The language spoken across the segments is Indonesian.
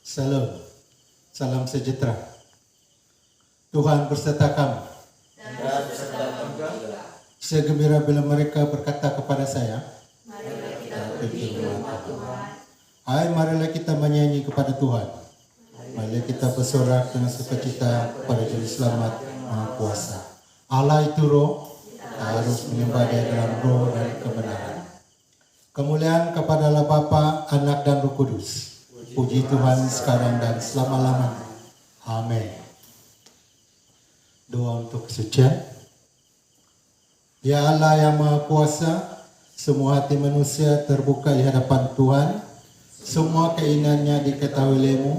Salam, salam sejahtera. Tuhan berserta kamu. Saya gembira bila mereka berkata kepada saya, Marilah kita puji nama Tuhan. hai, marilah kita menyanyi kepada Tuhan. Marilah kita bersorak dengan sukacita kepada Juru Selamat Maha Kuasa. Allah itu roh, kita harus menyembah Dia dalam roh dan kebenaran. Kemuliaan kepada Allah Bapa, Anak dan Roh Kudus. Puji Tuhan sekarang dan selama-lamanya. Amin. Doa untuk kesucian. Ya Allah yang Maha Kuasa, semua hati manusia terbuka di hadapan Tuhan. Semua keinginannya diketahui oleh-Mu,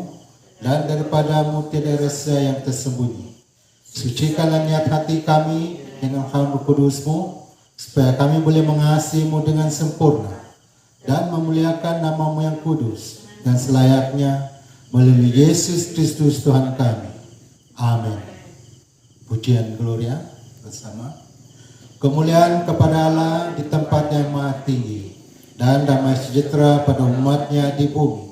dan daripadamu tiada rasa yang tersembunyi. Sucikanlah niat hati kami dengan Roh Kudus-Mu, supaya kami boleh mengasihi-Mu dengan sempurna dan memuliakan nama-Mu yang kudus dan selayaknya melalui Yesus Kristus Tuhan kami. Amin. Pujian Gloria bersama. Kemuliaan kepada Allah di tempat yang maha tinggi, dan damai sejahtera pada umatnya di bumi.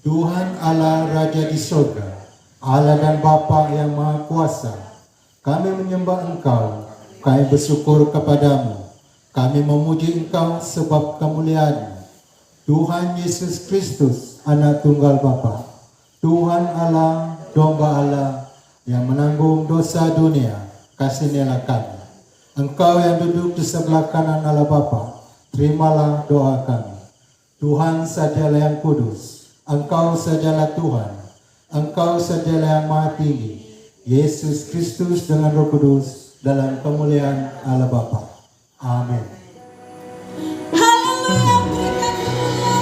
Tuhan Allah Raja di surga, Allah dan Bapa yang Maha Kuasa, kami menyembah Engkau, kami bersyukur kepadamu, kami memuji Engkau sebab kemuliaan-Mu. Tuhan Yesus Kristus, Anak Tunggal Bapa, Tuhan Allah, Domba Allah, yang menanggung dosa dunia, kasihanilah kami. Engkau yang duduk di sebelah kanan Allah Bapa, terimalah doa kami. Tuhan sajalah yang kudus, Engkau sajalah Tuhan, Engkau sajalah yang maha tinggi, Yesus Kristus dengan Roh Kudus, dalam kemuliaan Allah Bapa. Amin. Haleluya, berikan kemuliaan.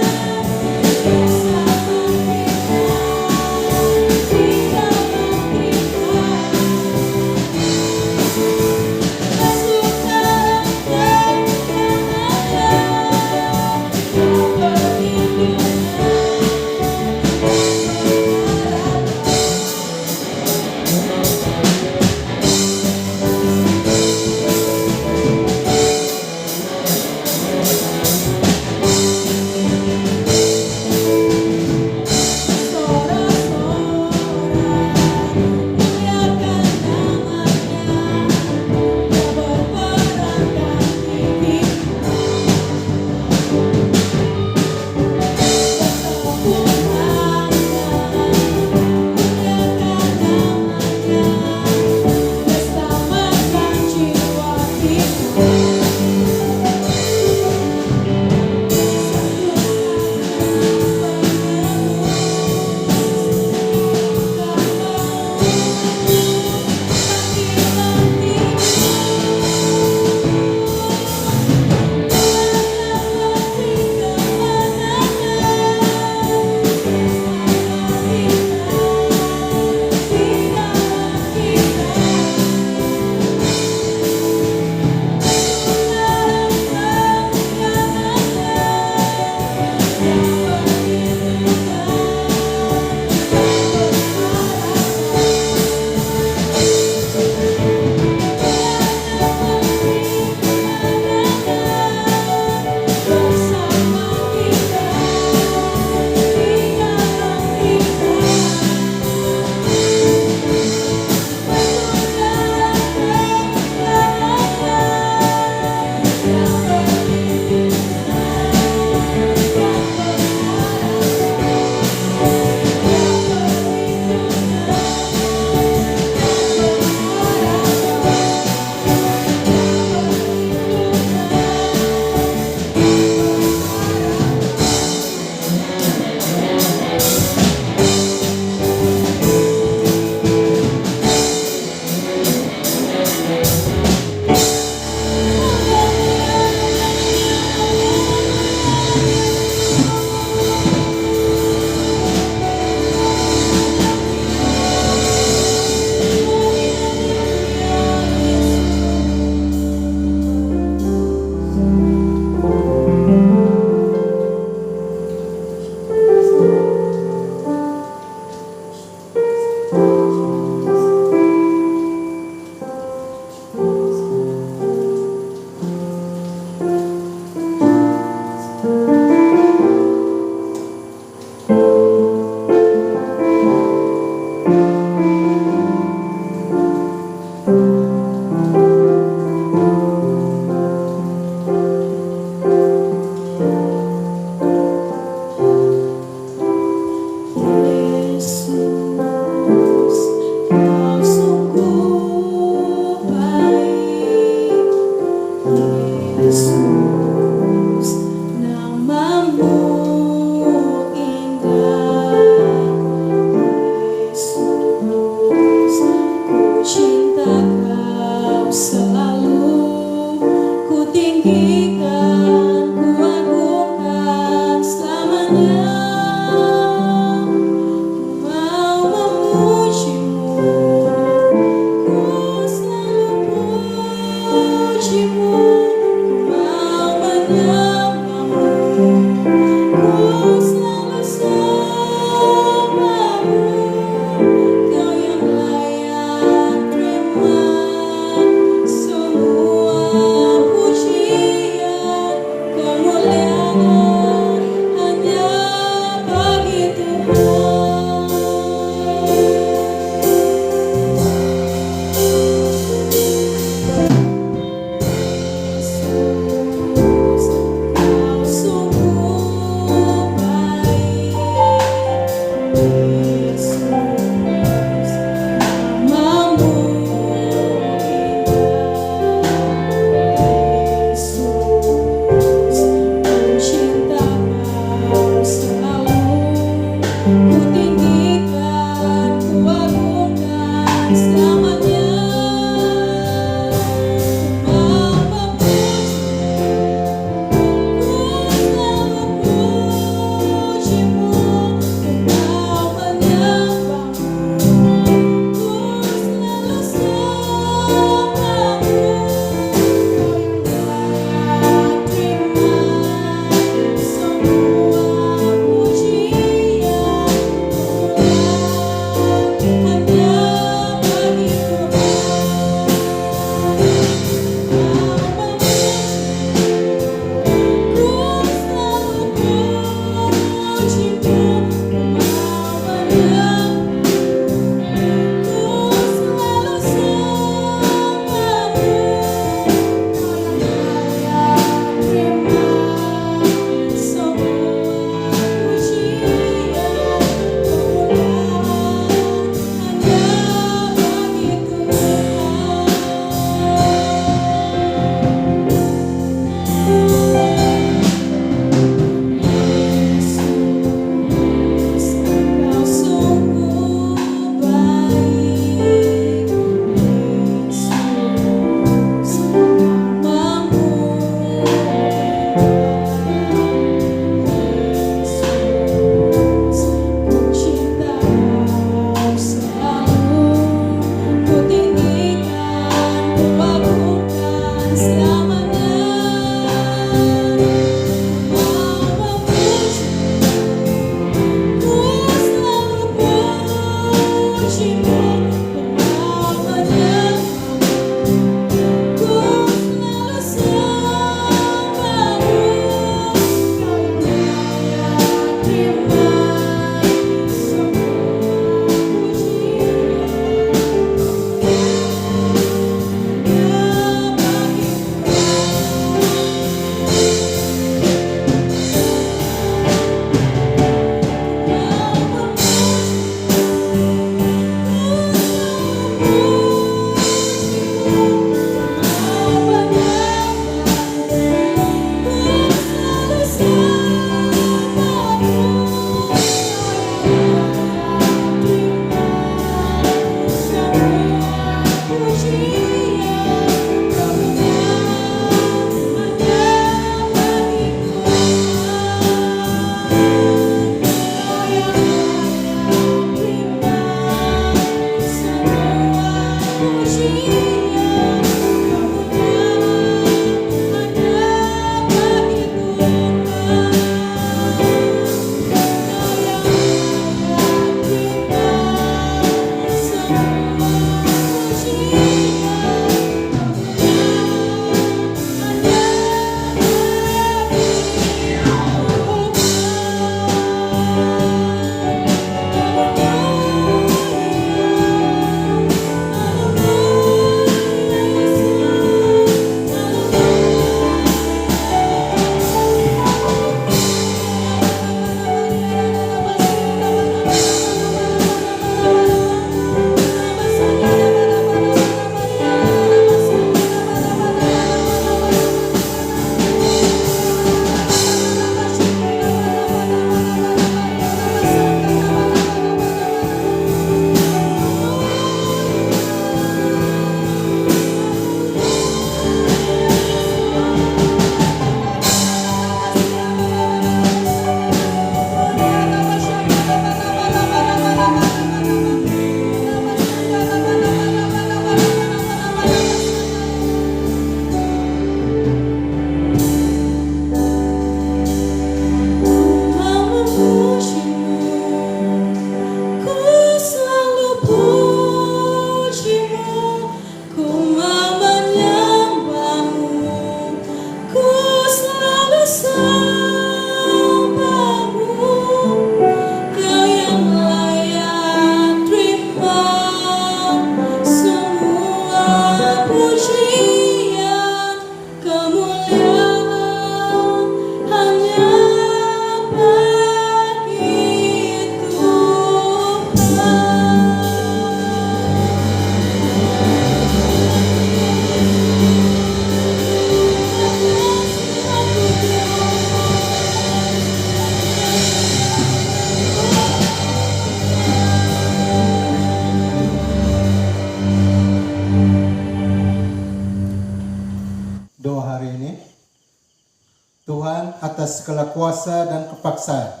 Tuhan atas segala kuasa dan kepaksaan,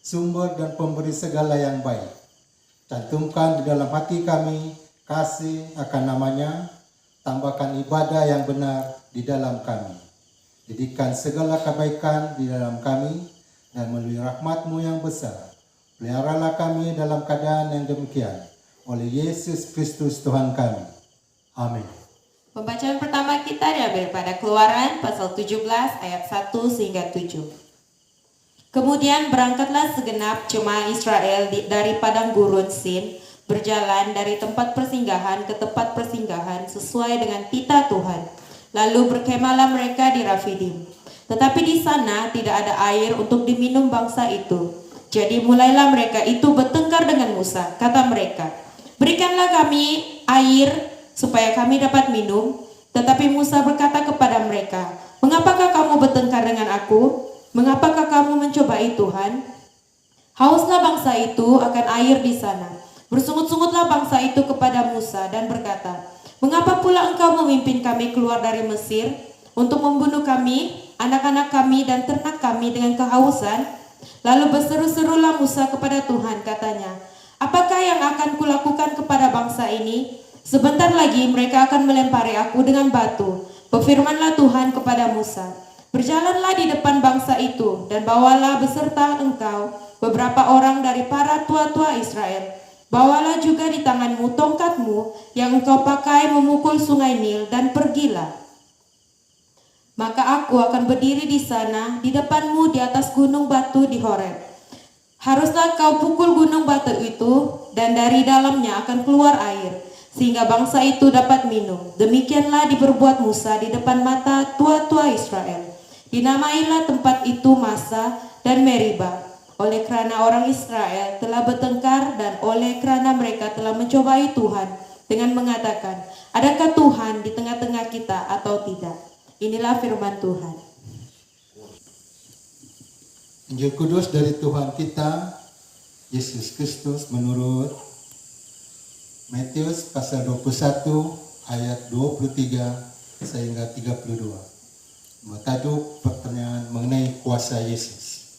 sumber dan pemberi segala yang baik. Cantumkan di dalam hati kami kasih akan namanya, tambahkan ibadah yang benar di dalam kami. Didikan segala kebaikan di dalam kami, dan melalui rahmat-Mu yang besar, peliharalah kami dalam keadaan yang demikian, oleh Yesus Kristus Tuhan kami. Amin. Pembacaan pertama kita diambil pada Keluaran pasal 17 ayat 1 hingga 7. Kemudian berangkatlah segenap jemaah Israel dari padang gurun Sin, berjalan dari tempat persinggahan ke tempat persinggahan sesuai dengan titah Tuhan. Lalu berkemahlah mereka di Rafidim. Tetapi di sana tidak ada air untuk diminum bangsa itu. Jadi mulailah mereka itu bertengkar dengan Musa. Kata mereka, "Berikanlah kami air supaya kami dapat minum." Tetapi Musa berkata kepada mereka, "Mengapakah kamu bertengkar dengan aku? Mengapakah kamu mencobai Tuhan? Hauslah bangsa itu akan air di sana." Bersungut-sungutlah bangsa itu kepada Musa dan berkata, "Mengapa pula engkau memimpin kami keluar dari Mesir untuk membunuh kami, anak-anak kami dan ternak kami dengan kehausan?" Lalu berseru-serulah Musa kepada Tuhan, katanya, "Apakah yang akan kulakukan kepada bangsa ini? Sebentar lagi mereka akan melempari aku dengan batu." Berfirmanlah Tuhan kepada Musa, "Berjalanlah di depan bangsa itu dan bawalah beserta engkau beberapa orang dari para tua-tua Israel. Bawalah juga di tanganmu tongkatmu yang engkau pakai memukul sungai Nil dan pergilah. Maka aku akan berdiri di sana di depanmu di atas gunung batu di Horeb. Haruslah kau pukul gunung batu itu dan dari dalamnya akan keluar air sehingga bangsa itu dapat minum. Demikianlah diperbuat Musa di depan mata tua-tua Israel. Dinamailah tempat itu Masa dan Meriba, oleh kerana orang Israel telah bertengkar dan oleh kerana mereka telah mencobai Tuhan dengan mengatakan, adakah Tuhan di tengah-tengah kita atau tidak? Inilah firman Tuhan. Injil Kudus dari Tuhan kita, Yesus Kristus menurut Matius pasal 21 ayat 23 sehingga 32. Bertajuk pertanyaan mengenai kuasa Yesus.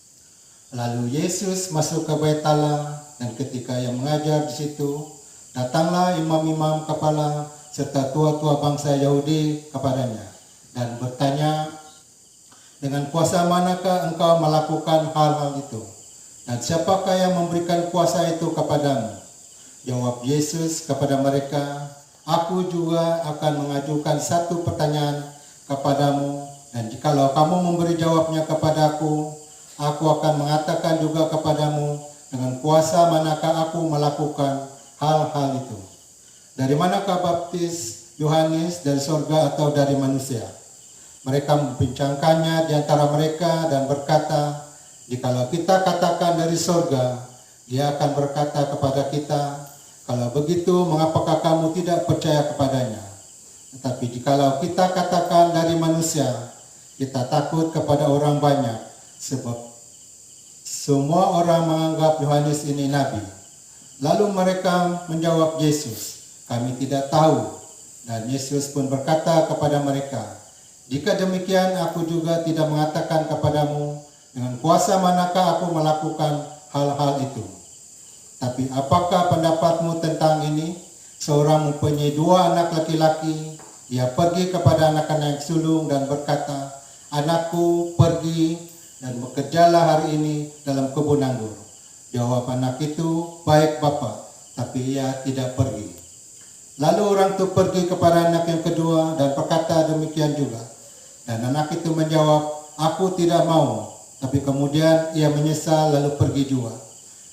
Lalu Yesus masuk ke Bait Allah dan ketika ia mengajar di situ, datanglah imam-imam kepala serta tua-tua bangsa Yahudi kepadanya dan bertanya, dengan kuasa manakah engkau melakukan hal-hal itu? Dan siapakah yang memberikan kuasa itu kepadamu? Jawab Yesus kepada mereka, aku juga akan mengajukan satu pertanyaan kepadamu, dan jikalau kamu memberi jawabnya kepadaku, aku akan mengatakan juga kepadamu dengan kuasa manakah aku melakukan hal-hal itu. Dari manakah baptis Yohanes, dari surga atau dari manusia? Mereka membincangkannya di antara mereka dan berkata, jikalau kita katakan dari surga, dia akan berkata kepada kita, kalau begitu mengapakah kamu tidak percaya kepadanya? Tetapi jikalau kita katakan dari manusia, kita takut kepada orang banyak, sebab semua orang menganggap Yohanes ini nabi. Lalu mereka menjawab Yesus, kami tidak tahu. Dan Yesus pun berkata kepada mereka, jika demikian aku juga tidak mengatakan kepadamu dengan kuasa manakah aku melakukan hal-hal itu. Tapi apakah pendapatmu tentang ini? Seorang mempunyai 2 anak laki-laki, ia pergi kepada anak-anak sulung dan berkata, anakku pergi dan bekerjalah hari ini dalam kebun anggur. Jawab anak itu, baik Bapa, tapi ia tidak pergi. Lalu orang itu pergi kepada anak yang kedua dan berkata demikian juga. Dan anak itu menjawab, aku tidak mau. Tapi kemudian ia menyesal lalu pergi juga.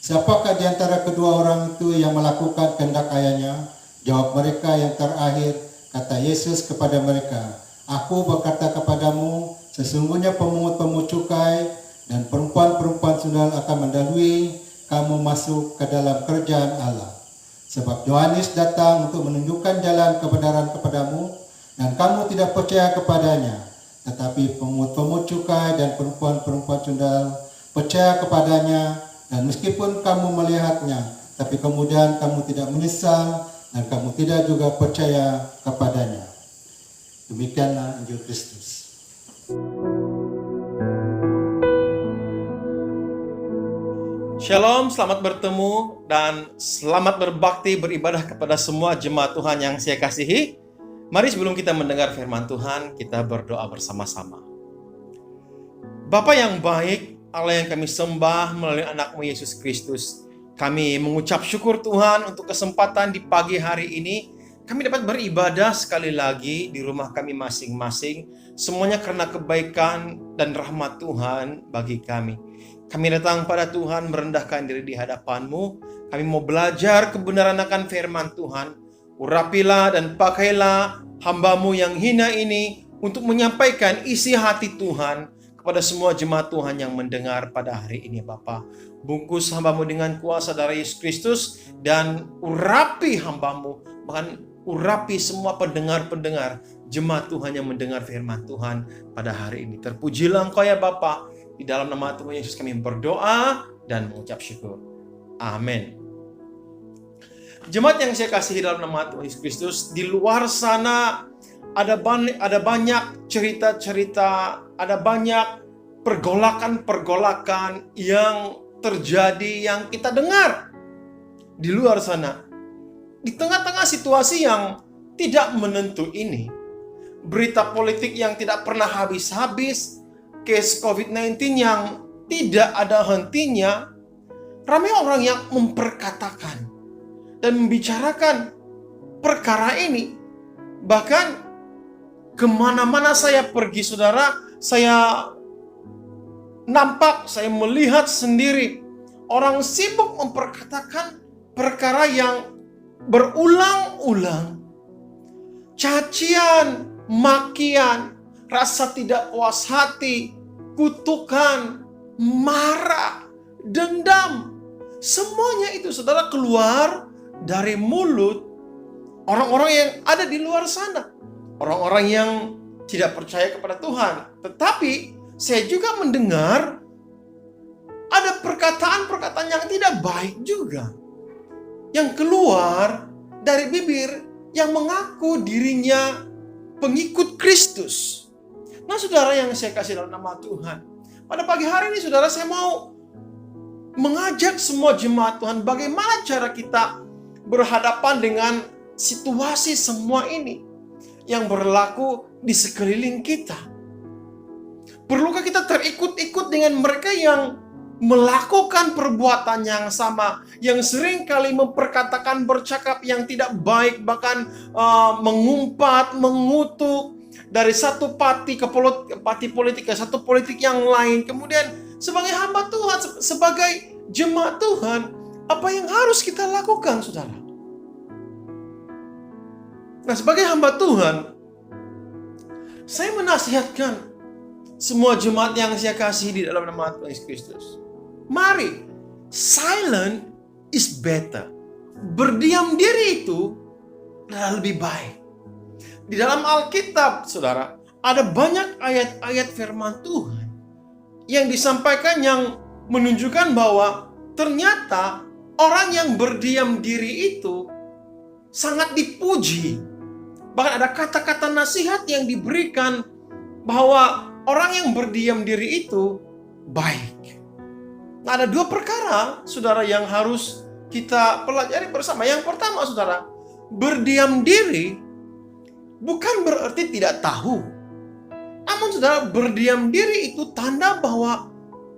Siapakah di antara kedua orang itu yang melakukan kehendak ayahnya? Jawab mereka yang terakhir. Kata Yesus kepada mereka, aku berkata kepadamu, sesungguhnya pemungut-pemungut cukai dan perempuan-perempuan sundal akan mendahului kamu masuk ke dalam kerajaan Allah. Sebab Yohanes datang untuk menunjukkan jalan kebenaran kepadamu, dan kamu tidak percaya kepadanya. Tetapi pemungut-pemungut cukai dan perempuan-perempuan sundal percaya kepadanya, dan meskipun kamu melihatnya, tapi kemudian kamu tidak menyesal, dan kamu tidak juga percaya kepadanya. Demikianlah Injil Kristus. Shalom, selamat bertemu dan selamat berbakti beribadah kepada semua jemaat Tuhan yang saya kasihi. Mari sebelum kita mendengar firman Tuhan, kita berdoa bersama-sama. Bapa yang baik, Allah yang kami sembah melalui anak-Mu Yesus Kristus, kami mengucap syukur Tuhan untuk kesempatan di pagi hari ini. Kami dapat beribadah sekali lagi di rumah kami masing-masing, semuanya karena kebaikan dan rahmat Tuhan bagi kami. Kami datang pada Tuhan merendahkan diri di hadapan-Mu. Kami mau belajar kebenaran akan firman Tuhan. Urapilah dan pakailah hamba-Mu yang hina ini untuk menyampaikan isi hati Tuhan kepada semua jemaat Tuhan yang mendengar pada hari ini Bapa. Bungkus hamba-Mu dengan kuasa darah Yesus Kristus dan urapi hamba-Mu, bahkan urapi semua pendengar-pendengar jemaat Tuhan yang mendengar firman Tuhan pada hari ini. Terpujilah Engkau ya Bapa. Di dalam nama Tuhan Yesus kami berdoa dan mengucap syukur. Amin. Jemaat yang saya kasihi dalam nama Tuhan Yesus Kristus, di luar sana ada banyak cerita-cerita, ada banyak pergolakan-pergolakan yang terjadi, yang kita dengar di luar sana. Di tengah-tengah situasi yang tidak menentu ini, berita politik yang tidak pernah habis-habis, case COVID-19 yang tidak ada hentinya, ramai orang yang memperkatakan dan membicarakan perkara ini. Bahkan kemana-mana saya pergi, saudara, saya nampak, saya melihat sendiri orang sibuk memperkatakan perkara yang berulang-ulang. Cacian, makian, rasa tidak puas hati, kutukan, marah, dendam. Semuanya itu, saudara, keluar dari mulut orang-orang yang ada di luar sana. Orang-orang yang tidak percaya kepada Tuhan. Tetapi saya juga mendengar ada perkataan-perkataan yang tidak baik juga yang keluar dari bibir yang mengaku dirinya pengikut Kristus. Nah, saudara yang saya kasih dalam nama Tuhan, pada pagi hari ini, saudara, saya mau mengajak semua jemaat Tuhan bagaimana cara kita berhadapan dengan situasi semua ini yang berlaku di sekeliling kita. Perlukah kita terikut-ikut dengan mereka yang melakukan perbuatan yang sama, yang sering kali memperkatakan, bercakap yang tidak baik, bahkan mengumpat, mengutuk dari satu parti ke parti politik ke satu politik yang lain. Kemudian sebagai hamba Tuhan, sebagai jemaat Tuhan, apa yang harus kita lakukan, saudara? Nah, sebagai hamba Tuhan, saya menasihatkan semua jemaat yang saya kasih di dalam nama Tuhan Yesus Kristus. Mari, silent is better. Berdiam diri itu adalah lebih baik. Di dalam Alkitab, saudara, ada banyak ayat-ayat firman Tuhan yang disampaikan yang menunjukkan bahwa ternyata orang yang berdiam diri itu sangat dipuji. Bahkan ada kata-kata nasihat yang diberikan bahwa orang yang berdiam diri itu baik. Nah, ada dua perkara, saudara, yang harus kita pelajari bersama. Yang pertama, saudara, berdiam diri bukan berarti tidak tahu. Namun, saudara, berdiam diri itu tanda bahwa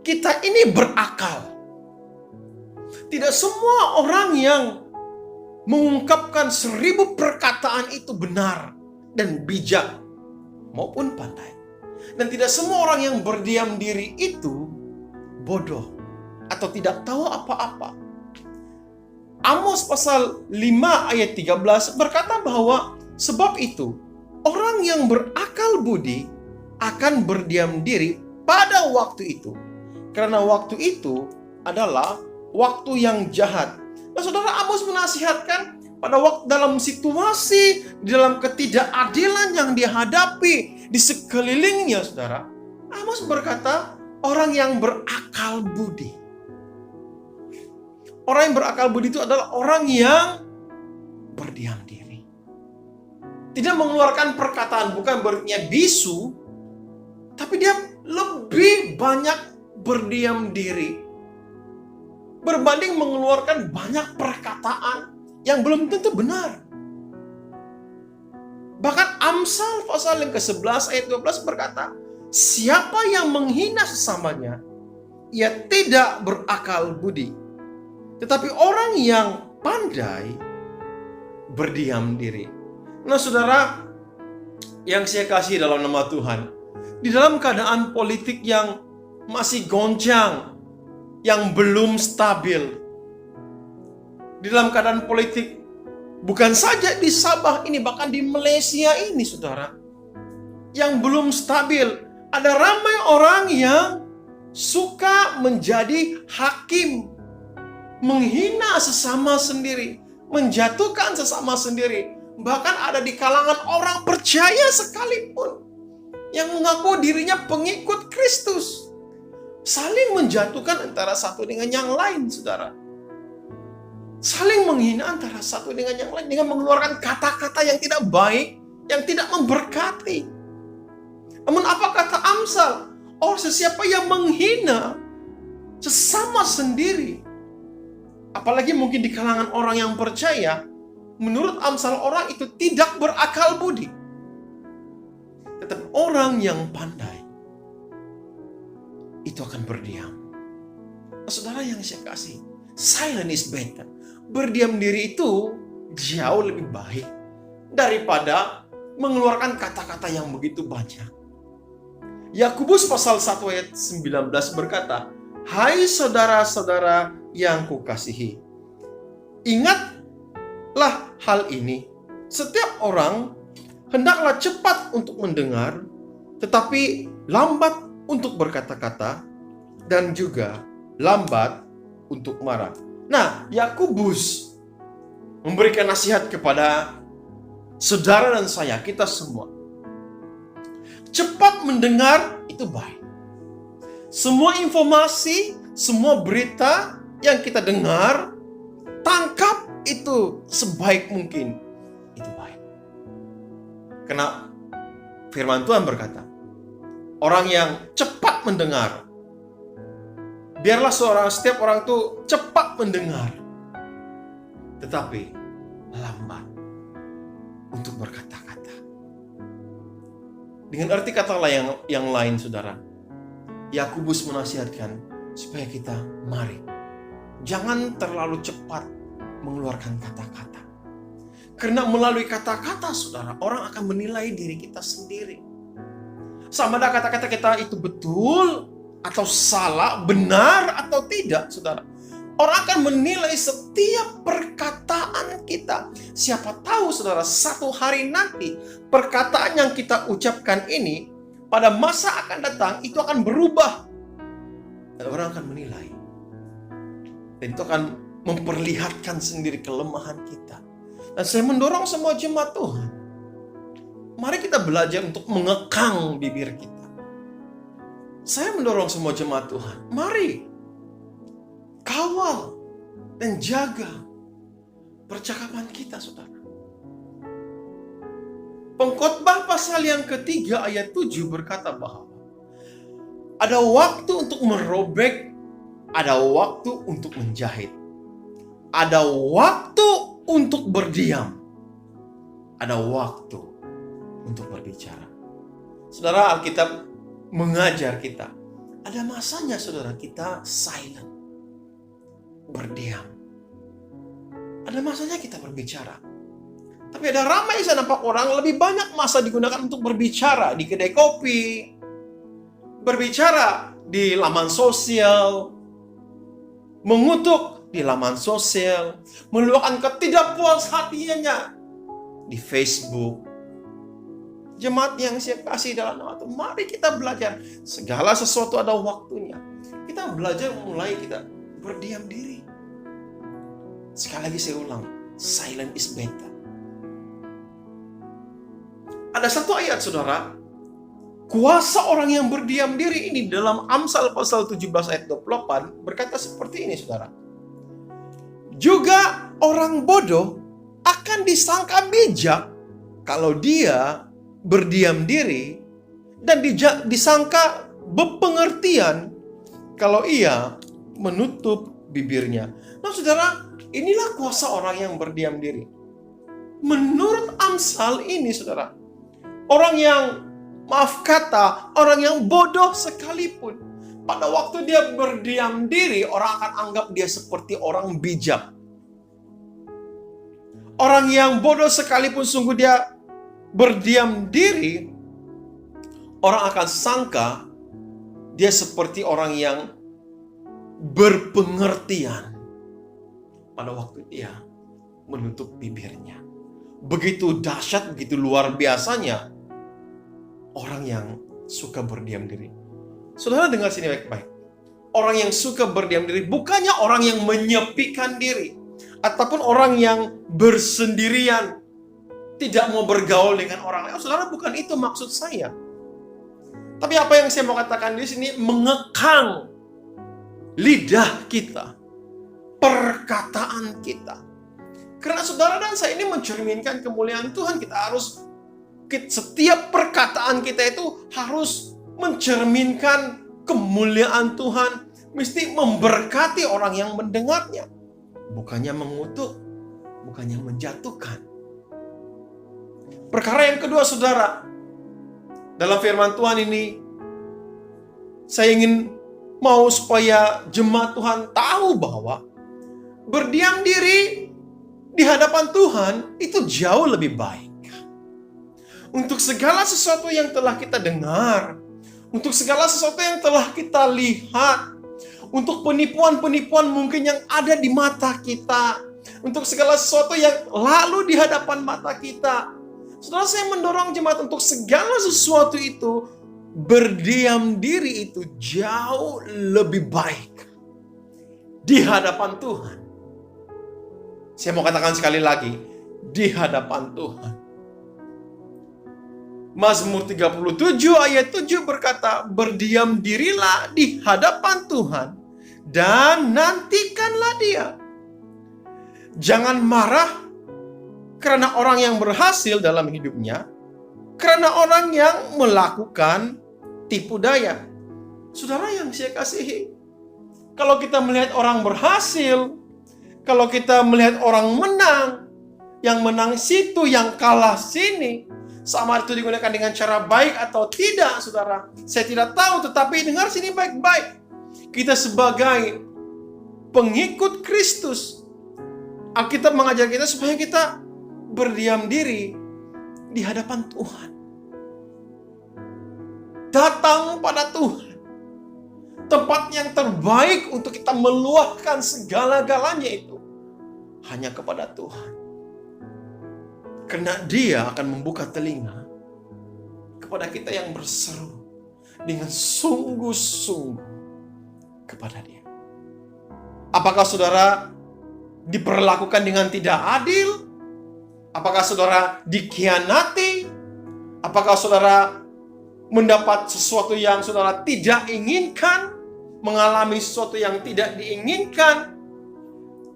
kita ini berakal. Tidak semua orang yang mengungkapkan 1000 perkataan itu benar dan bijak maupun pandai. Dan tidak semua orang yang berdiam diri itu bodoh atau tidak tahu apa-apa. Amos pasal 5 ayat 13 berkata bahwa sebab itu orang yang berakal budi akan berdiam diri pada waktu itu. Karena waktu itu adalah waktu yang jahat. Nah, saudara, Amos menasihatkan pada waktu dalam situasi, dalam ketidakadilan yang dihadapi di sekelilingnya, saudara, Amos berkata, orang yang berakal budi. Orang yang berakal budi itu adalah orang yang berdiam diri. Tidak mengeluarkan perkataan, bukan berarti bisu, tapi dia lebih banyak berdiam diri berbanding mengeluarkan banyak perkataan yang belum tentu benar. Bahkan Amsal pasal yang ke-11 ayat 12 berkata, siapa yang menghina sesamanya, ia tidak berakal budi. Tetapi orang yang pandai berdiam diri. Nah, saudara yang saya kasih dalam nama Tuhan, di dalam keadaan politik yang masih goncang, yang belum stabil, di dalam keadaan politik bukan saja di Sabah ini, bahkan di Malaysia ini, saudara, yang belum stabil, ada ramai orang yang suka menjadi hakim, menghina sesama sendiri, menjatuhkan sesama sendiri. Bahkan ada di kalangan orang percaya sekalipun yang mengaku dirinya pengikut Kristus, saling menjatuhkan antara satu dengan yang lain, saudara. Saling menghina antara satu dengan yang lain dengan mengeluarkan kata-kata yang tidak baik, yang tidak memberkati. Namun apa kata Amsal? Oh, sesiapa yang menghina sesama sendiri, apalagi mungkin di kalangan orang yang percaya, menurut Amsal orang itu tidak berakal budi. Tetapi orang yang pandai itu akan berdiam. Saudara yang saya kasih, silent is better. berdiam diri itu jauh lebih baik daripada mengeluarkan kata-kata yang begitu banyak. Yakobus pasal 1 ayat 19 berkata, "Hai saudara-saudara yang kukasihi, ingatlah hal ini. Setiap orang hendaklah cepat untuk mendengar, tetapi lambat untuk berkata-kata, dan juga lambat untuk marah." Nah, Yakobus memberikan nasihat kepada saudara dan saya, kita semua. Cepat mendengar itu baik. Semua informasi, semua berita yang kita dengar, tangkap itu sebaik mungkin. Itu baik. Karena firman Tuhan berkata, orang yang cepat mendengar, biarlah setiap orang itu cepat mendengar, tetapi lambat untuk berkata-kata. Dengan arti kata yang lain, saudara, Yakobus menasihatkan supaya kita mari, jangan terlalu cepat mengeluarkan kata-kata. Karena melalui kata-kata, saudara, orang akan menilai diri kita sendiri. Sama ada kata-kata kita itu betul atau salah, benar atau tidak, saudara. Orang akan menilai setiap perkataan kita. Siapa tahu, saudara, satu hari nanti perkataan yang kita ucapkan ini pada masa akan datang itu akan berubah. Dan orang akan menilai. Dan itu akan memperlihatkan sendiri kelemahan kita. Dan saya mendorong semua jemaat Tuhan, mari kita belajar untuk mengekang bibir kita. Saya mendorong semua jemaat Tuhan, mari kawal dan jaga percakapan kita, saudara. Pengkhotbah pasal yang ketiga ayat 7 berkata bahwa ada waktu untuk merobek, ada waktu untuk menjahit, ada waktu untuk berdiam, ada waktu untuk berbicara. Saudara, Alkitab mengajar kita, ada masanya, saudara, kita silent, berdiam. Ada masanya kita berbicara. Tapi ada ramai saya nampak orang lebih banyak masa digunakan untuk berbicara di kedai kopi, berbicara di laman sosial, mengutuk di laman sosial, meluapkan ketidakpuasaan di Facebook. Jemaat yang saya kasih dalam nama Tuhan, mari kita belajar. Segala sesuatu ada waktunya. Kita belajar mulai kita berdiam diri. Sekali lagi saya ulang, silent is better. Ada satu ayat, saudara, kuasa orang yang berdiam diri ini dalam Amsal pasal 17 ayat 28 berkata seperti ini, saudara. Juga orang bodoh akan disangka bijak kalau dia berdiam diri, dan disangka berpengertian kalau ia menutup bibirnya. Nah, saudara, inilah kuasa orang yang berdiam diri. Menurut Amsal ini, saudara, orang yang, maaf kata, orang yang bodoh sekalipun, pada waktu dia berdiam diri, orang akan anggap dia seperti orang bijak. Orang yang bodoh sekalipun sungguh dia berdiam diri, orang akan sangka dia seperti orang yang berpengertian pada waktu dia menutup bibirnya. Begitu dahsyat, begitu luar biasanya orang yang suka berdiam diri. Saudara dengar sini baik-baik. Orang yang suka berdiam diri bukannya orang yang menyepikan diri ataupun orang yang bersendirian, tidak mau bergaul dengan orang lain. Saudara, bukan itu maksud saya. Tapi apa yang saya mau katakan di sini, mengekang lidah kita, perkataan kita. Karena saudara dan saya ini mencerminkan kemuliaan Tuhan. Setiap perkataan kita itu harus mencerminkan kemuliaan Tuhan. Mesti memberkati orang yang mendengarnya. Bukannya mengutuk, bukannya menjatuhkan. Perkara yang kedua, saudara, dalam firman Tuhan ini, saya ingin mau supaya jemaat Tuhan tahu bahwa berdiam diri di hadapan Tuhan itu jauh lebih baik. Untuk segala sesuatu yang telah kita dengar, untuk segala sesuatu yang telah kita lihat, untuk penipuan-penipuan mungkin yang ada di mata kita, untuk segala sesuatu yang lalu di hadapan mata kita. Saudara, saya mendorong jemaat untuk segala sesuatu itu, berdiam diri itu jauh lebih baik di hadapan Tuhan. Saya mau katakan sekali lagi, di hadapan Tuhan. Mazmur 37 ayat 7 berkata, berdiam dirilah di hadapan Tuhan dan nantikanlah Dia. Jangan marah karena orang yang berhasil dalam hidupnya, karena orang yang melakukan tipu daya. Saudara yang saya kasihi, kalau kita melihat orang berhasil, kalau kita melihat orang menang, yang menang situ, yang kalah sini, sama itu digunakan dengan cara baik atau tidak, saudara, saya tidak tahu. Tetapi dengar sini baik-baik. Kita sebagai pengikut Kristus, Alkitab mengajar kita supaya kita berdiam diri di hadapan Tuhan. Datang pada Tuhan. Tempat yang terbaik untuk kita meluahkan segala-galanya itu hanya kepada Tuhan. Karena Dia akan membuka telinga kepada kita yang berseru dengan sungguh-sungguh kepada Dia. Apakah saudara diperlakukan dengan tidak adil? Apakah saudara dikhianati? Apakah saudara mendapat sesuatu yang saudara tidak inginkan? Mengalami sesuatu yang tidak diinginkan?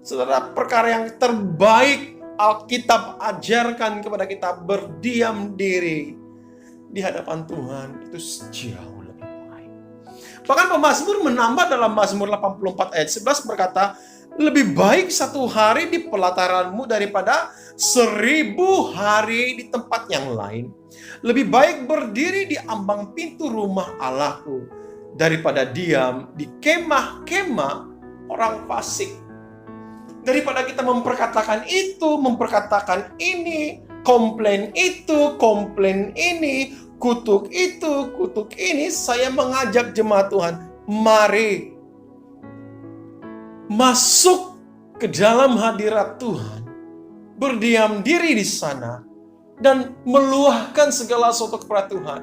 Saudara, perkara yang terbaik Alkitab ajarkan kepada kita, berdiam diri di hadapan Tuhan itu jauh lebih baik. Bahkan pemazmur menambah dalam Mazmur 84 ayat 11 berkata, lebih baik 1 hari di pelataranmu daripada 1000 hari di tempat yang lain. Lebih baik berdiri di ambang pintu rumah Allahku daripada diam di kemah-kemah orang fasik. Daripada kita memperkatakan itu, memperkatakan ini, komplain itu, komplain ini, kutuk itu, kutuk ini, saya mengajak jemaat Tuhan, mari masuk ke dalam hadirat Tuhan, berdiam diri di sana, dan meluahkan segala sesuatu kepada Tuhan.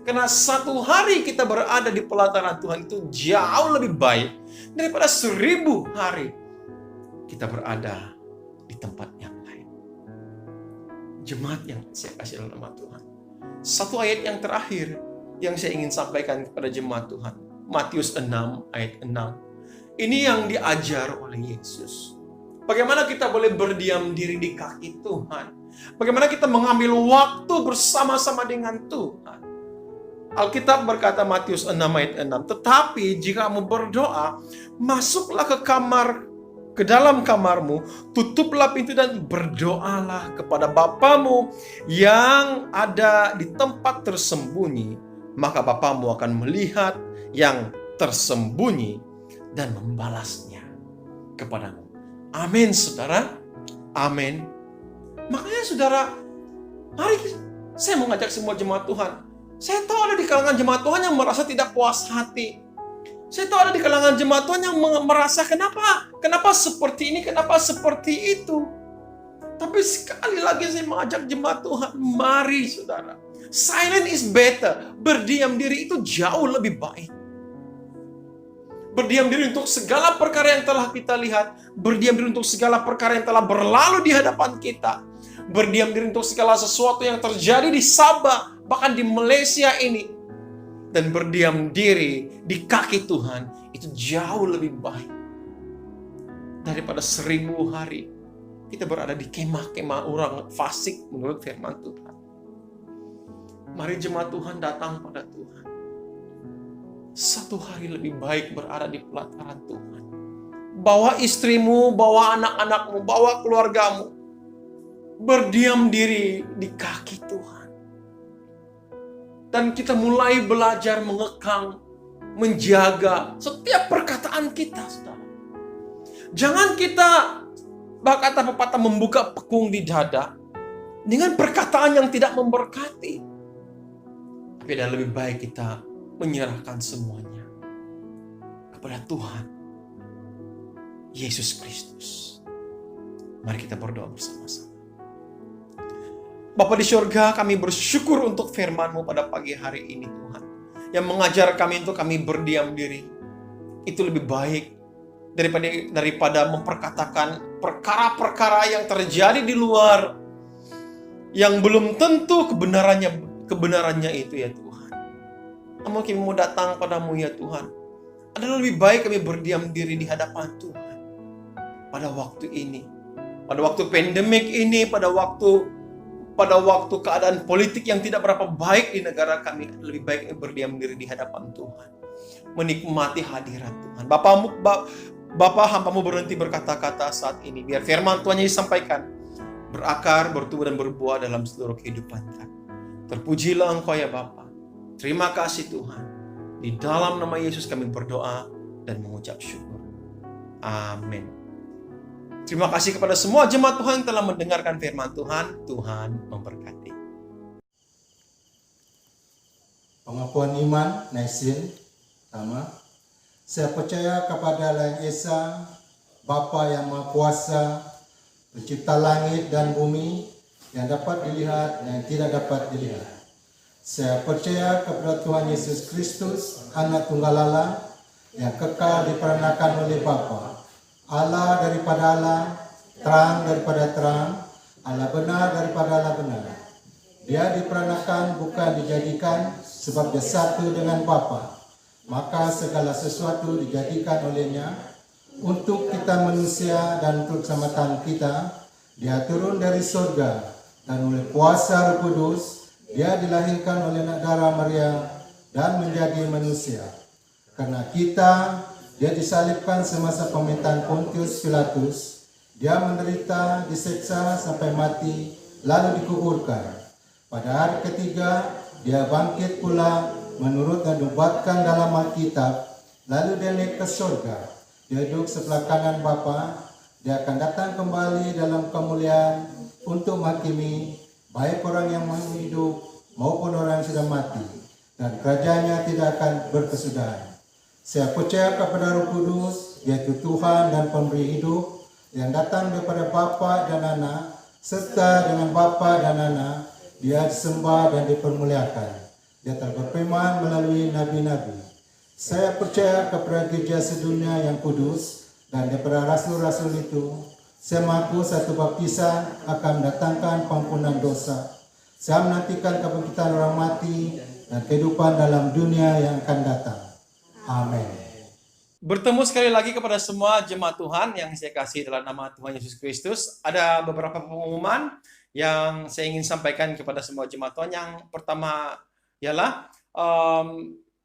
Karena 1 hari kita berada di pelataran Tuhan itu jauh lebih baik daripada 1000 hari kita berada di tempat yang lain. Jemaat yang saya kasih dalam nama Tuhan, 1 ayat yang terakhir yang saya ingin sampaikan kepada jemaat Tuhan, Matius 6 ayat 6. Ini yang diajar oleh Yesus. Bagaimana kita boleh berdiam diri di kaki Tuhan? Bagaimana kita mengambil waktu bersama-sama dengan Tuhan? Alkitab berkata Matius 6 ayat 6, tetapi jika kamu berdoa, masuklah ke dalam kamarmu, tutuplah pintu dan berdoalah kepada Bapamu yang ada di tempat tersembunyi, maka Bapamu akan melihat yang tersembunyi dan membalasnya kepadamu. Amin, saudara. Amin. Makanya saudara, mari saya mengajak semua jemaat Tuhan. Saya tahu ada di kalangan jemaat Tuhan yang merasa tidak puas hati. Saya tahu ada di kalangan jemaat Tuhan yang merasa kenapa seperti ini, kenapa seperti itu. Tapi sekali lagi saya mengajak jemaat Tuhan, mari saudara. Silent is better. Berdiam diri itu jauh lebih baik. Berdiam diri untuk segala perkara yang telah kita lihat. Berdiam diri untuk segala perkara yang telah berlalu di hadapan kita. Berdiam diri untuk segala sesuatu yang terjadi di Sabah, bahkan di Malaysia ini. Dan berdiam diri di kaki Tuhan itu jauh lebih baik daripada 1000 hari kita berada di kemah-kemah orang fasik menurut firman Tuhan. Mari jemaat Tuhan datang pada Tuhan. 1 hari lebih baik berada di pelataran Tuhan. Bawa istrimu, bawa anak-anakmu, bawa keluargamu. Berdiam diri di kaki Tuhan. Dan kita mulai belajar mengekang, menjaga setiap perkataan kita, saudara. Jangan kita kata pepatah membuka pekung di dada dengan perkataan yang tidak memberkati. Tapi dan lebih baik kita menyerahkan semuanya kepada Tuhan Yesus Kristus. Mari kita berdoa bersama-sama. Bapa di surga, kami bersyukur untuk firman-Mu pada pagi hari ini Tuhan, yang mengajar kami untuk kami berdiam diri. Itu lebih baik daripada memperkatakan perkara-perkara yang terjadi di luar yang belum tentu kebenarannya itu ya Tuhan. Namun kami mau datang padamu ya Tuhan. Adalah lebih baik kami berdiam diri di hadapan Tuhan pada waktu ini, pada waktu pandemik ini, pada waktu keadaan politik yang tidak berapa baik di negara kami. Lebih baik kami berdiam diri di hadapan Tuhan, menikmati hadirat Tuhan. Bapa, hamba-Mu berhenti berkata-kata saat ini. Biar firman Tuhan yang disampaikan berakar, bertumbuh dan berbuah dalam seluruh kehidupan kami. Terpujilah Engkau ya Bapa. Terima kasih Tuhan. Di dalam nama Yesus kami berdoa dan mengucap syukur. Amin. Terima kasih kepada semua jemaat Tuhan yang telah mendengarkan firman Tuhan. Tuhan memberkati. Pengakuan iman, Naisin, pertama. Saya percaya kepada Allah yang Esa, Bapa yang Maha Kuasa, Pencipta langit dan bumi, yang dapat dilihat dan yang tidak dapat dilihat. Saya percaya kepada Tuhan Yesus Kristus, Anak Tunggal Allah, yang kekal diperanakan oleh Bapa, Allah daripada Allah, terang daripada terang, Allah benar daripada Allah benar. Dia diperanakan bukan dijadikan, sebab dia satu dengan Bapa. Maka segala sesuatu dijadikan olehnya untuk kita manusia dan untuk keselamatan kita. Dia turun dari surga dan oleh kuasa Roh Kudus dia dilahirkan oleh anak darah Maria dan menjadi manusia. Karena kita, dia disalibkan semasa pemerintahan Pontius Pilatus. Dia menderita, diseksa sampai mati, lalu dikuburkan. Pada hari ketiga, dia bangkit pula menurut yang dinubuatkan dalam Alkitab, lalu dia naik ke surga. Dia duduk sebelah kanan Bapa. Dia akan datang kembali dalam kemuliaan untuk menghakimi baik orang yang masih hidup maupun orang yang sudah mati, dan kerajaannya tidak akan berkesudahan. Saya percaya kepada Roh Kudus, yaitu Tuhan dan Pemberi hidup, yang datang daripada Bapa dan Anak, serta dengan Bapa dan Anak dia disembah dan dipermuliakan. Dia telah berfirman melalui nabi-nabi. Saya percaya kepada gereja sedunia yang kudus, dan daripada rasul-rasul itu, saya mengaku satu baptisan akan mendatangkan pengampunan dosa. Saya menantikan kebangkitan orang mati dan kehidupan dalam dunia yang akan datang. Amin. Bertemu sekali lagi kepada semua jemaat Tuhan yang saya kasih dalam nama Tuhan Yesus Kristus. Ada beberapa pengumuman yang saya ingin sampaikan kepada semua jemaat Tuhan. Yang pertama ialah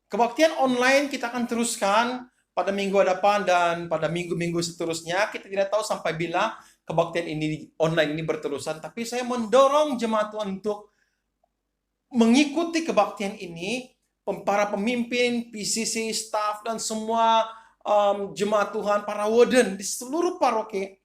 kebaktian online kita akan teruskan pada minggu depan dan pada minggu-minggu seterusnya. Kita tidak tahu sampai bila kebaktian ini online ini berterusan, tapi saya mendorong jemaat Tuhan untuk mengikuti kebaktian ini. Para pemimpin, PCC, staff, dan semua jemaat Tuhan, para warden di seluruh paroki,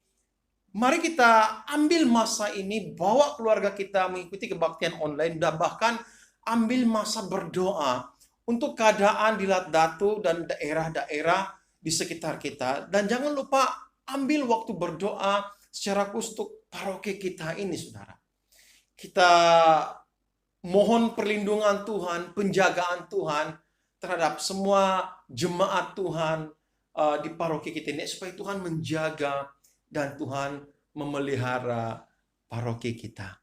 mari kita ambil masa ini, bawa keluarga kita mengikuti kebaktian online, dan bahkan ambil masa berdoa untuk keadaan di Latdatu dan daerah-daerah di sekitar kita. Dan jangan lupa ambil waktu berdoa secara khusus untuk paroki kita ini, saudara. Kita mohon perlindungan Tuhan, penjagaan Tuhan terhadap semua jemaat Tuhan di paroki kita ini, supaya Tuhan menjaga dan Tuhan memelihara paroki kita.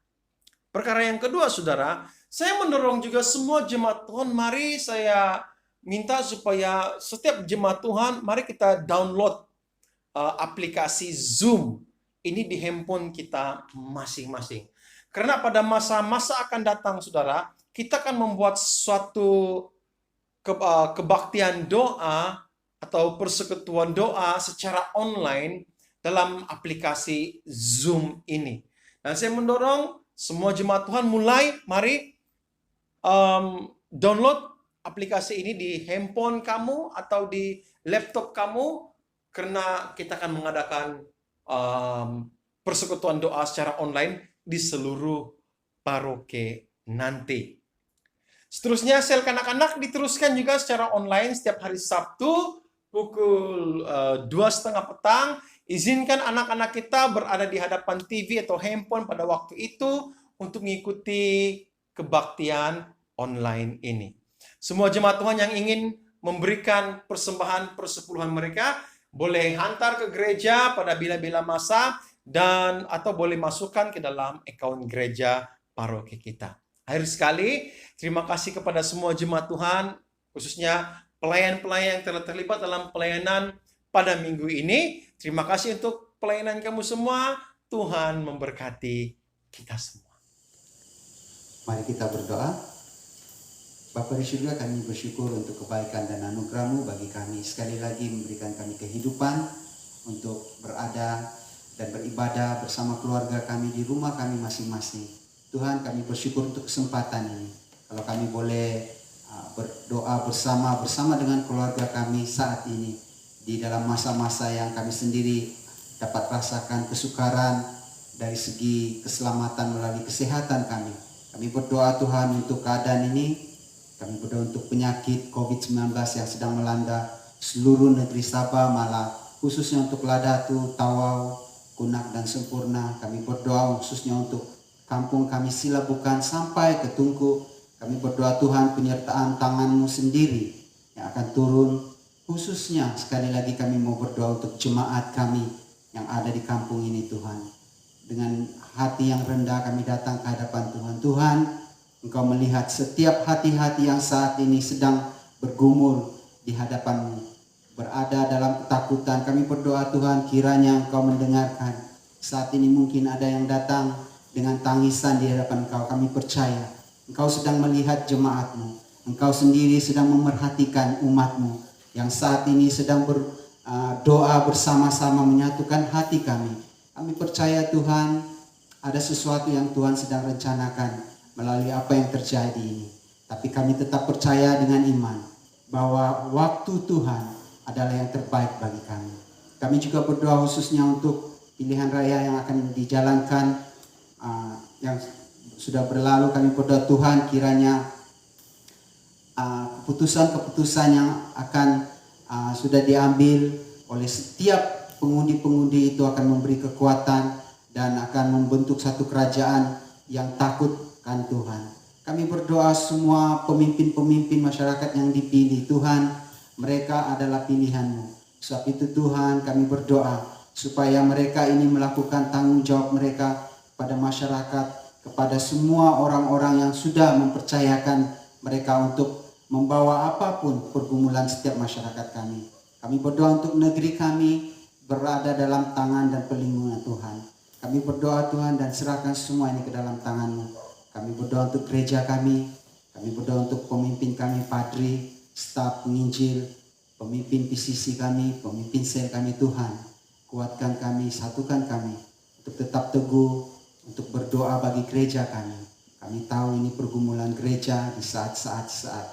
Perkara yang kedua, saudara, saya mendorong juga semua jemaat Tuhan, mari saya minta supaya setiap jemaat Tuhan, mari kita download aplikasi Zoom ini di handphone kita masing-masing. Karena pada masa-masa akan datang, saudara, kita akan membuat suatu kebaktian doa atau persekutuan doa secara online dalam aplikasi Zoom ini. Dan saya mendorong semua jemaat Tuhan mari download aplikasi ini di handphone kamu atau di laptop kamu. karena kita akan mengadakan persekutuan doa secara online di seluruh paroki nanti. Seterusnya, sel kanak-kanak diteruskan juga secara online setiap hari Sabtu pukul 2:30 petang. Izinkan anak-anak kita berada di hadapan TV atau handphone pada waktu itu untuk mengikuti kebaktian online ini. Semua jemaat Tuhan yang ingin memberikan persembahan persepuluhan mereka boleh hantar ke gereja pada bila-bila masa dan atau boleh masukkan ke dalam akun gereja paroki kita. Akhir sekali, terima kasih kepada semua jemaat Tuhan, khususnya pelayan-pelayan yang telah terlibat dalam pelayanan pada minggu ini. Terima kasih untuk pelayanan kamu semua. Tuhan memberkati kita semua. Mari kita berdoa. Bapa di surga, kami bersyukur untuk kebaikan dan anugerah-Mu bagi kami. Sekali lagi memberikan kami kehidupan untuk berada dan beribadah bersama keluarga kami di rumah kami masing-masing. Tuhan, kami bersyukur untuk kesempatan ini. Kalau kami boleh berdoa bersama dengan keluarga kami saat ini, di dalam masa-masa yang kami sendiri dapat rasakan kesukaran dari segi keselamatan melalui kesehatan kami. Kami berdoa Tuhan untuk keadaan ini. Kami berdoa untuk penyakit COVID-19 yang sedang melanda seluruh negeri Sabah, malah khususnya untuk Ladatu, Tawau, Kunak, dan Sempurna. Kami berdoa khususnya untuk kampung kami Silabukan sampai ke Tungku. Kami berdoa Tuhan penyertaan tangan-Mu sendiri yang akan turun. Khususnya sekali lagi kami mau berdoa untuk jemaat kami yang ada di kampung ini Tuhan. Dengan hati yang rendah kami datang ke hadapan Tuhan. Tuhan, Engkau melihat setiap hati-hati yang saat ini sedang bergumul di hadapan-Mu, berada dalam ketakutan. Kami berdoa Tuhan, kiranya Engkau mendengarkan. Saat ini mungkin ada yang datang dengan tangisan di hadapan Engkau. Kami percaya Engkau sedang melihat jemaat-Mu. Engkau sendiri sedang memerhatikan umat-Mu yang saat ini sedang berdoa bersama-sama menyatukan hati kami. Kami percaya Tuhan, ada sesuatu yang Tuhan sedang rencanakan melalui apa yang terjadi ini. Tapi kami tetap percaya dengan iman bahwa waktu Tuhan adalah yang terbaik bagi kami. Kami juga berdoa khususnya untuk pilihan raya yang akan dijalankan yang sudah berlalu. Kami berdoa Tuhan, kiranya keputusan-keputusan yang akan sudah diambil oleh setiap pengundi-pengundi itu akan memberi kekuatan dan akan membentuk satu kerajaan yang takutkan Tuhan. Kami berdoa semua pemimpin-pemimpin masyarakat yang dipilih Tuhan, mereka adalah pilihan-Mu. Sebab itu Tuhan, kami berdoa supaya mereka ini melakukan tanggung jawab mereka pada masyarakat, kepada semua orang-orang yang sudah mempercayakan mereka untuk membawa apapun pergumulan setiap masyarakat kami. Kami berdoa untuk negeri kami berada dalam tangan dan perlindungan Tuhan. Kami berdoa Tuhan dan serahkan semua ini ke dalam tangan-Mu. Kami berdoa untuk gereja kami berdoa untuk pemimpin kami, padri, staf penginjil, pemimpin PCC kami, pemimpin sel kami Tuhan. Kuatkan kami, satukan kami untuk tetap teguh, untuk berdoa bagi gereja kami. Kami tahu ini pergumulan gereja di saat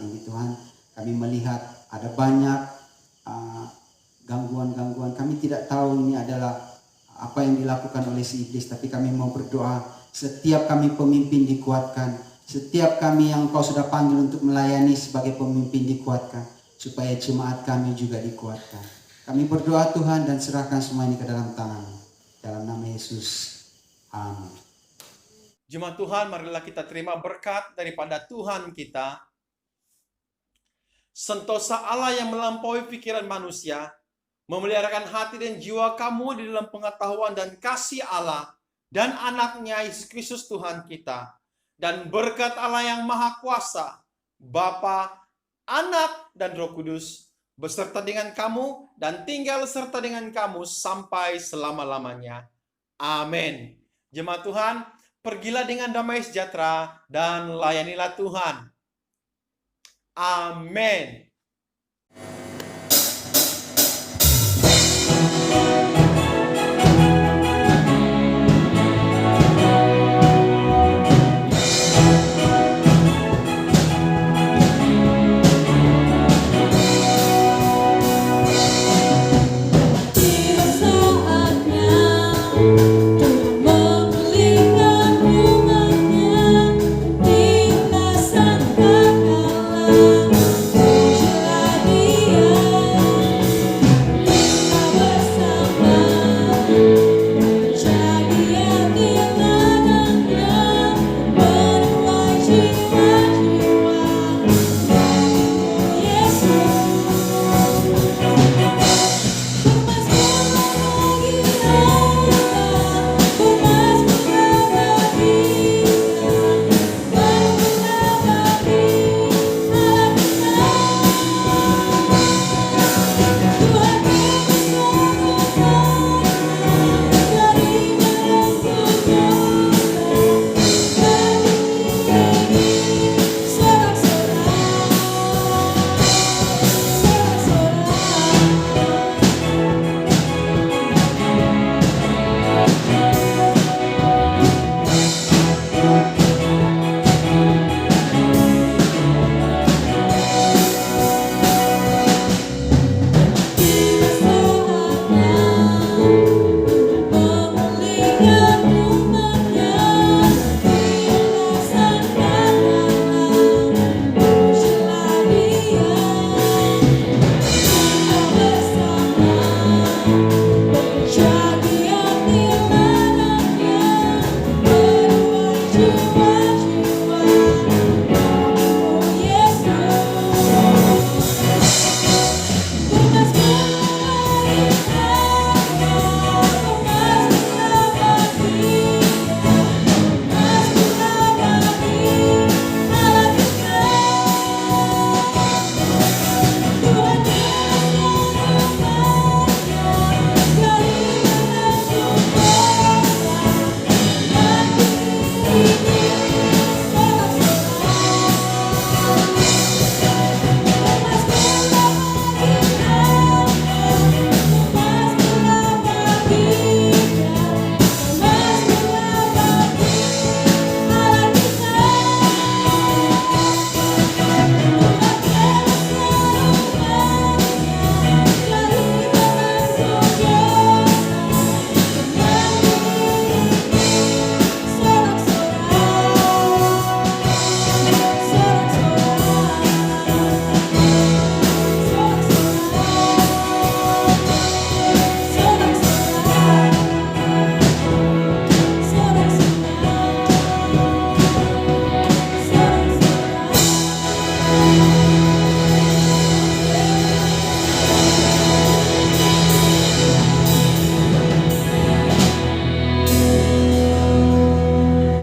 ini Tuhan. Kami melihat ada banyak gangguan-gangguan. Kami tidak tahu ini adalah apa yang dilakukan oleh si iblis. Tapi kami mau berdoa, setiap kami pemimpin dikuatkan. Setiap kami yang Engkau sudah panggil untuk melayani sebagai pemimpin dikuatkan. Supaya jemaat kami juga dikuatkan. Kami berdoa Tuhan dan serahkan semua ini ke dalam tangan-Mu. Dalam nama Yesus. Amin. Jemaat Tuhan, marilah kita terima berkat daripada Tuhan kita. Sentosa Allah yang melampaui pikiran manusia, memeliharakan hati dan jiwa kamu di dalam pengetahuan dan kasih Allah dan anaknya Yesus Kristus Tuhan kita. Dan berkat Allah yang Maha Kuasa, Bapa, Anak, dan Roh Kudus, beserta dengan kamu dan tinggal serta dengan kamu sampai selama-lamanya. Amin. Jemaat Tuhan, pergilah dengan damai sejahtera dan layanilah Tuhan. Amin.